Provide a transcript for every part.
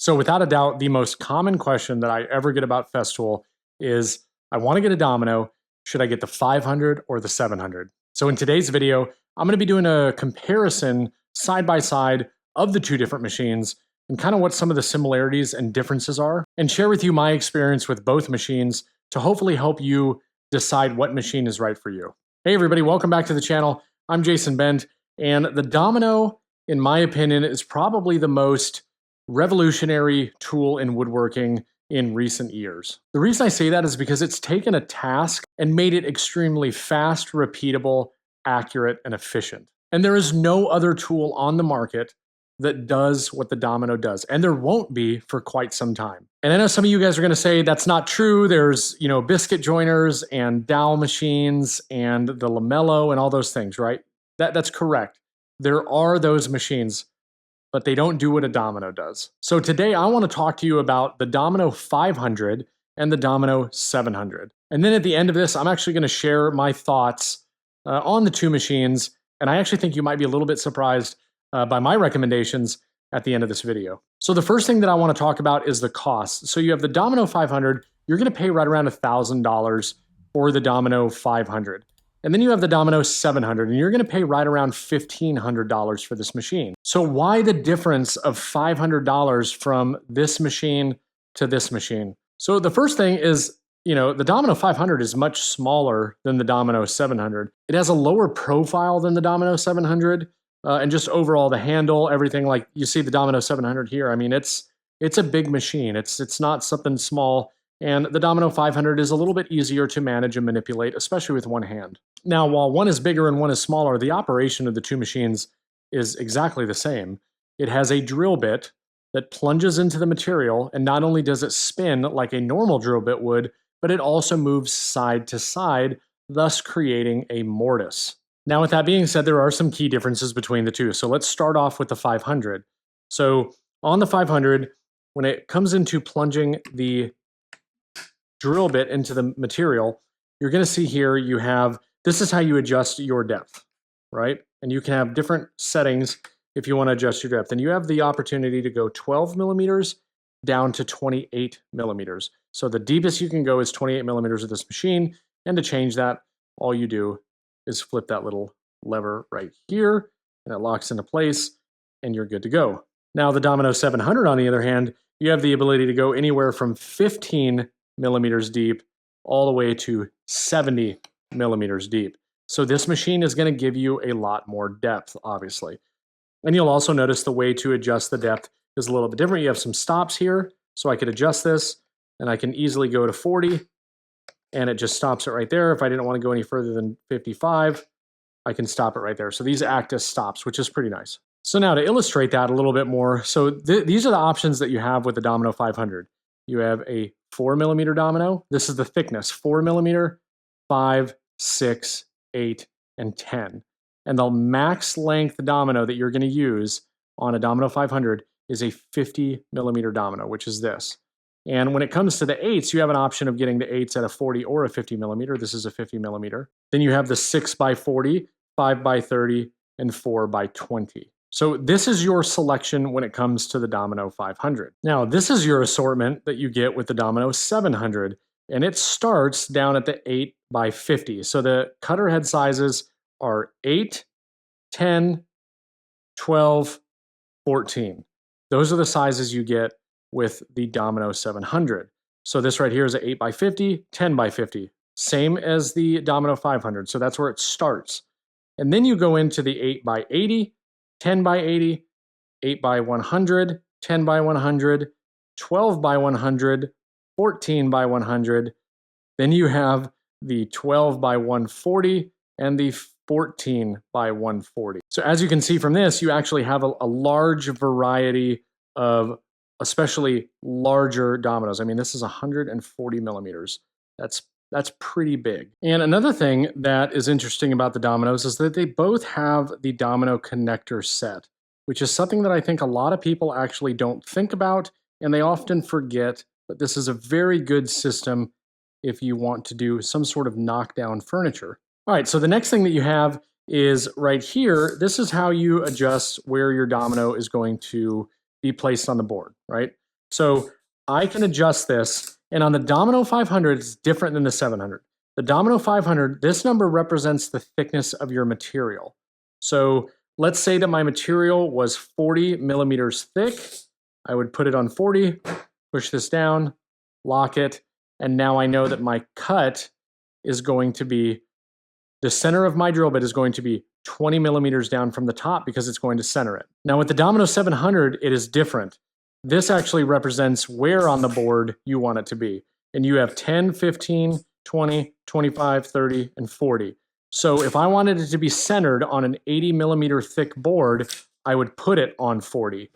So without a doubt, the most common question that I ever get about Festool is, I want to get a domino. Should I get the 500 or the 700? So in today's video, I'm going to be doing a comparison side by side of the two different machines and kind of what some of the similarities and differences are, and share with you my experience with both machines to hopefully help you decide what machine is right for you. Hey everybody, welcome back to the channel. I'm Jason Bent, and the domino, in my opinion, is probably the most revolutionary tool in woodworking in recent years. The reason I say that is because it's taken a task and made it extremely fast, repeatable, accurate, and efficient. And there is no other tool on the market that does what the domino does, and there won't be for quite some time. And I know some of you guys are going to say that's not true. There's, biscuit joiners and dowel machines and the lamello and all those things, right? That's correct. There are those machines, but they don't do what a domino does. So today I want to talk to you about the Domino 500 and the Domino 700. And then at the end of this, I'm actually going to share my thoughts on the two machines. And I actually think you might be a little bit surprised by my recommendations at the end of this video. So the first thing that I want to talk about is the cost. So you have the Domino 500, you're going to pay right around $1,000 for the Domino 500. And then you have the Domino 700, and you're going to pay right around $1,500 for this machine. So why the difference of $500 from this machine to this machine? So the first thing is, the Domino 500 is much smaller than the Domino 700. It has a lower profile than the Domino 700, and just overall the handle, everything, like you see the Domino 700 here. I mean, it's a big machine. It's not something small. And the Domino 500 is a little bit easier to manage and manipulate, especially with one hand. Now, while one is bigger and one is smaller, the operation of the two machines is exactly the same. It has a drill bit that plunges into the material, and not only does it spin like a normal drill bit would, but it also moves side to side, thus creating a mortise. Now, with that being said, there are some key differences between the two. So let's start off with the 500. So on the 500, when it comes into plunging the drill bit into the material, you're going to see here you have, this is how you adjust your depth, right? And you can have different settings if you want to adjust your depth. And you have the opportunity to go 12 millimeters down to 28 millimeters. So the deepest you can go is 28 millimeters with this machine. And to change that, all you do is flip that little lever right here, and it locks into place, and you're good to go. Now the Domino 700, on the other hand, you have the ability to go anywhere from 15 millimeters deep all the way to 70 millimeters deep. So this machine is going to give you a lot more depth, obviously. And you'll also notice the way to adjust the depth is a little bit different. You have some stops here, so I could adjust this, and I can easily go to 40, and it just stops it right there. If I didn't want to go any further than 55, I can stop it right there. So these act as stops, which is pretty nice. So now to illustrate that a little bit more, so these are the options that you have with the Domino 500. You have a 4 millimeter domino. This is the thickness, 4 millimeter, 5, 6, 8, and 10. And the max length domino that you're going to use on a Domino 500 is a 50 millimeter domino, which is this. And when it comes to the 8s, you have an option of getting the 8s at a 40 or a 50 millimeter. This is a 50 millimeter. Then you have the 6 by 40, 5 by 30, and 4 by 20. So this is your selection when it comes to the Domino 500. Now, this is your assortment that you get with the Domino 700, and it starts down at the 8 by 50. So the cutter head sizes are 8, 10, 12, 14. Those are the sizes you get with the Domino 700. So this right here is an 8 by 50, 10 by 50, same as the Domino 500. So that's where it starts. And then you go into the 8 by 80, 10 by 80, 8 by 100, 10 by 100, 12 by 100, 14 by 100. Then you have the 12 by 140 and the 14 by 140. So as you can see from this, you actually have a large variety of especially larger dominoes. I mean, this is 140 millimeters. That's pretty big. And another thing that is interesting about the dominoes is that they both have the domino connector set, which is something that I think a lot of people actually don't think about, and they often forget, but this is a very good system if you want to do some sort of knockdown furniture. All right, so the next thing that you have is right here. This is how you adjust where your domino is going to be placed on the board, right? So I can adjust this, and on the Domino 500, it's different than the 700. The Domino 500, this number represents the thickness of your material. So let's say that my material was 40 millimeters thick. I would put it on 40, push this down, lock it, and now I know that my cut is going to be, the center of my drill bit is going to be 20 millimeters down from the top because it's going to center it. Now with the Domino 700, it is different. This actually represents where on the board you want it to be. And you have 10, 15, 20, 25, 30, and 40. So if I wanted it to be centered on an 80 millimeter thick board, I would put it on 40.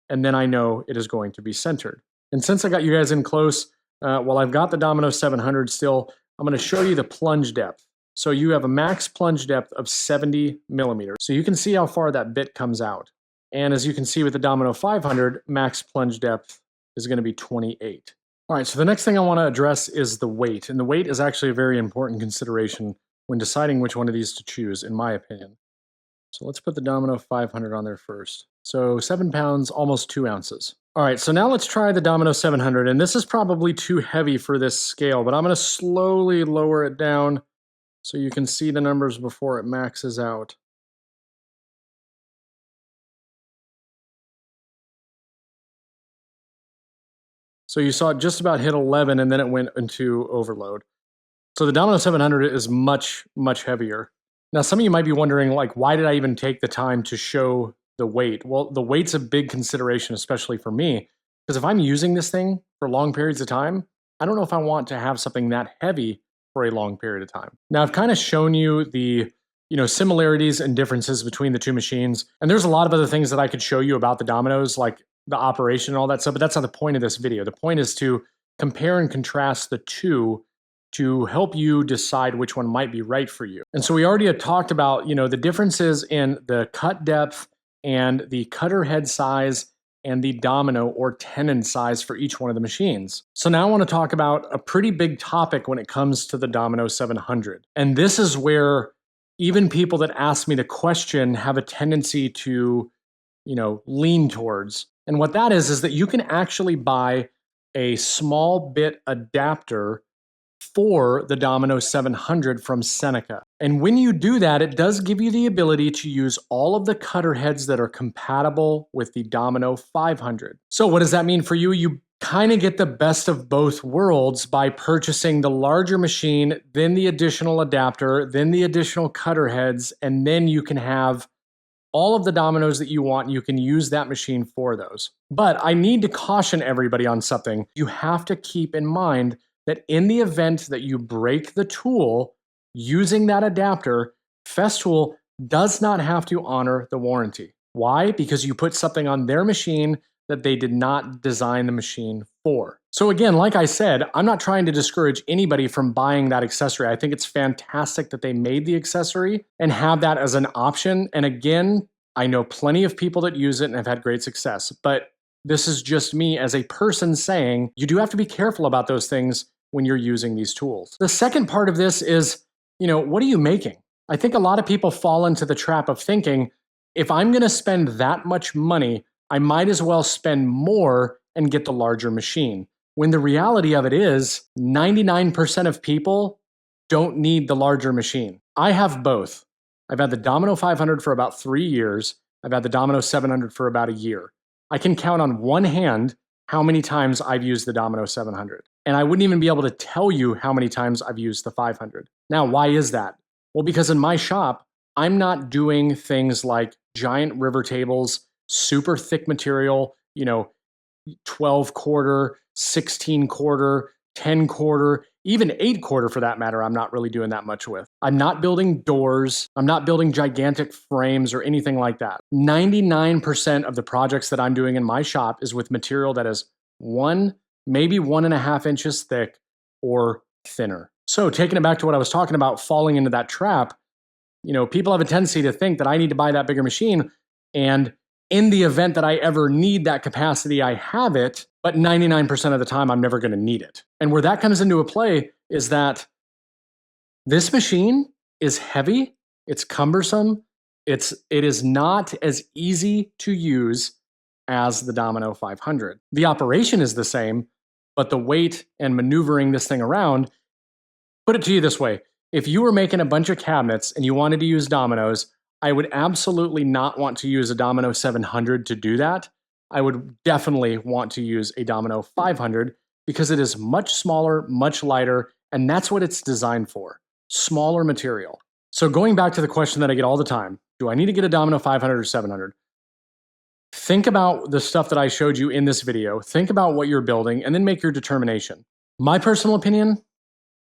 And then I know it is going to be centered. And since I got you guys in close, while I've got the Domino 700 still, I'm going to show you the plunge depth. So you have a max plunge depth of 70 millimeters. So you can see how far that bit comes out. And as you can see with the Domino 500, max plunge depth is going to be 28. All right, so the next thing I want to address is the weight. And the weight is actually a very important consideration when deciding which one of these to choose, in my opinion. So let's put the Domino 500 on there first. So 7 pounds, almost 2 ounces. All right, so now let's try the Domino 700. And this is probably too heavy for this scale, but I'm going to slowly lower it down so you can see the numbers before it maxes out. So you saw it just about hit 11 and then it went into overload. So the Domino 700 is much, much heavier. Now some of you might be wondering, like, why did I even take the time to show the weight? Well, the weight's a big consideration, especially for me, because if I'm using this thing for long periods of time, I don't know if I want to have something that heavy for a long period of time. Now I've kind of shown you the similarities and differences between the two machines. And there's a lot of other things that I could show you about the Dominoes, like the operation and all that stuff, but that's not the point of this video. The point is to compare and contrast the two to help you decide which one might be right for you. And so we already had talked about, the differences in the cut depth and the cutter head size and the domino or tenon size for each one of the machines. So now I want to talk about a pretty big topic when it comes to the Domino 700. And this is where even people that ask me the question have a tendency to, lean towards. And what that is that you can actually buy a small bit adapter for the Domino 700 from Seneca. And when you do that, it does give you the ability to use all of the cutter heads that are compatible with the Domino 500. So what does that mean for you? You kind of get the best of both worlds by purchasing the larger machine, then the additional adapter, then the additional cutter heads, and then you can have all of the dominoes that you want, and you can use that machine for those. But I need to caution everybody on something. You have to keep in mind that in the event that you break the tool using that adapter, Festool does not have to honor the warranty. Why? Because you put something on their machine that they did not design the machine for. So again, like I said, I'm not trying to discourage anybody from buying that accessory. I think it's fantastic that they made the accessory and have that as an option. And again, I know plenty of people that use it and have had great success, but this is just me as a person saying you do have to be careful about those things when you're using these tools. The second part of this is, what are you making? I think a lot of people fall into the trap of thinking, if I'm going to spend that much money, I might as well spend more and get the larger machine. When the reality of it is 99% of people don't need the larger machine. I have both. I've had the Domino 500 for about 3 years. I've had the Domino 700 for about a year. I can count on one hand how many times I've used the Domino 700. And I wouldn't even be able to tell you how many times I've used the 500. Now, why is that? Well, because in my shop, I'm not doing things like giant river tables, super thick material, 12 quarter, 16 quarter, 10 quarter, even 8 quarter for that matter, I'm not really doing that much with. I'm not building doors. I'm not building gigantic frames or anything like that. 99% of the projects that I'm doing in my shop is with material that is 1, maybe 1.5 inches thick or thinner. So taking it back to what I was talking about, falling into that trap, people have a tendency to think that I need to buy that bigger machine, and in the event that I ever need that capacity, I have it, but 99% of the time, I'm never going to need it. And where that comes into a play is that this machine is heavy, it's cumbersome, it is not as easy to use as the Domino 500. The operation is the same, but the weight and maneuvering this thing around, put it to you this way. If you were making a bunch of cabinets and you wanted to use dominoes, I would absolutely not want to use a Domino 700 to do that. I would definitely want to use a Domino 500 because it is much smaller, much lighter, and that's what it's designed for, smaller material. So going back to the question that I get all the time, do I need to get a Domino 500 or 700? Think about the stuff that I showed you in this video, think about what you're building, and then make your determination. My personal opinion,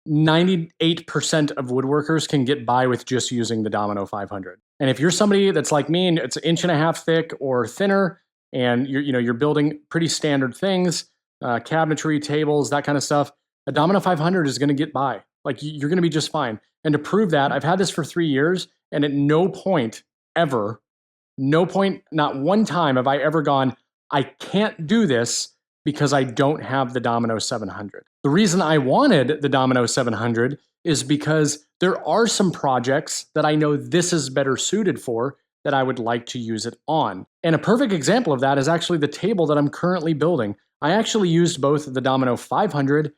98% of woodworkers can get by with just using the Domino 500. And if you're somebody that's like me and it's 1.5 inches thick or thinner, and you're building pretty standard things, cabinetry, tables, that kind of stuff, a Domino 500 is going to get by. Like, you're going to be just fine. And to prove that, I've had this for 3 years, and at no point ever, not one time have I ever gone, I can't do this because I don't have the Domino 700. The reason I wanted the Domino 700 is because there are some projects that I know this is better suited for that I would like to use it on. And a perfect example of that is actually the table that I'm currently building. I actually used both the Domino 500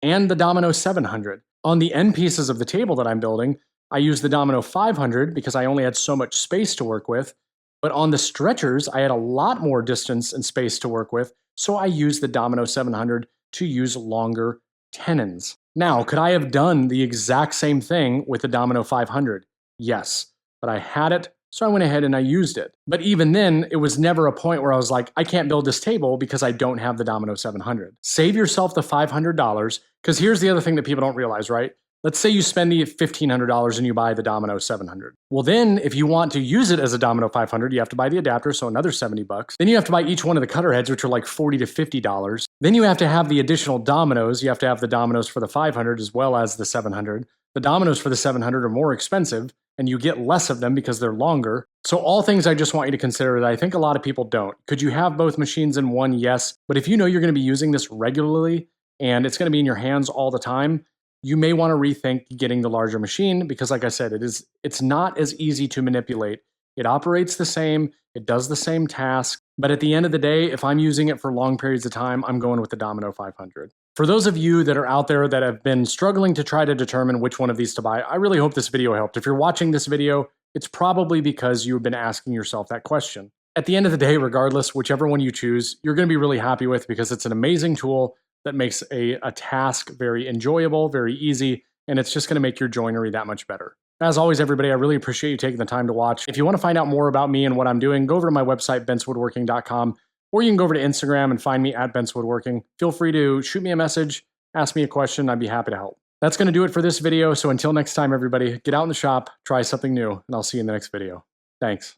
and the Domino 700. On the end pieces of the table that I'm building, I used the Domino 500 because I only had so much space to work with. But on the stretchers, I had a lot more distance and space to work with, so I used the Domino 700 to use longer tenons. Now, could I have done the exact same thing with the Domino 500? Yes, but I had it, so I went ahead and I used it. But even then, it was never a point where I was like, I can't build this table because I don't have the Domino 700. Save yourself the $500, because here's the other thing that people don't realize, right? Let's say you spend the $1,500 and you buy the Domino 700. Well, then if you want to use it as a Domino 500, you have to buy the adapter, so another $70. Then you have to buy each one of the cutter heads, which are like $40 to $50. Then you have to have the additional dominoes. You have to have the dominoes for the 500 as well as the 700. The dominoes for the 700 are more expensive, and you get less of them because they're longer. So all things I just want you to consider that I think a lot of people don't. Could you have both machines in one? Yes. But if you know you're going to be using this regularly and it's going to be in your hands all the time, you may want to rethink getting the larger machine because, like I said, it's not as easy to manipulate. It operates the same, it does the same task, but at the end of the day, if I'm using it for long periods of time, I'm going with the Domino 500. For those of you that are out there that have been struggling to try to determine which one of these to buy, I really hope this video helped. If you're watching this video, it's probably because you've been asking yourself that question. At the end of the day, regardless, whichever one you choose, you're going to be really happy with because it's an amazing tool that makes a task very enjoyable, very easy, and it's just going to make your joinery that much better. As always, everybody, I really appreciate you taking the time to watch. If you want to find out more about me and what I'm doing, go over to my website, bentswoodworking.com, or you can go over to Instagram and find me at bentswoodworking. Feel free to shoot me a message, ask me a question, I'd be happy to help. That's going to do it for this video, so until next time, everybody, get out in the shop, try something new, and I'll see you in the next video. Thanks.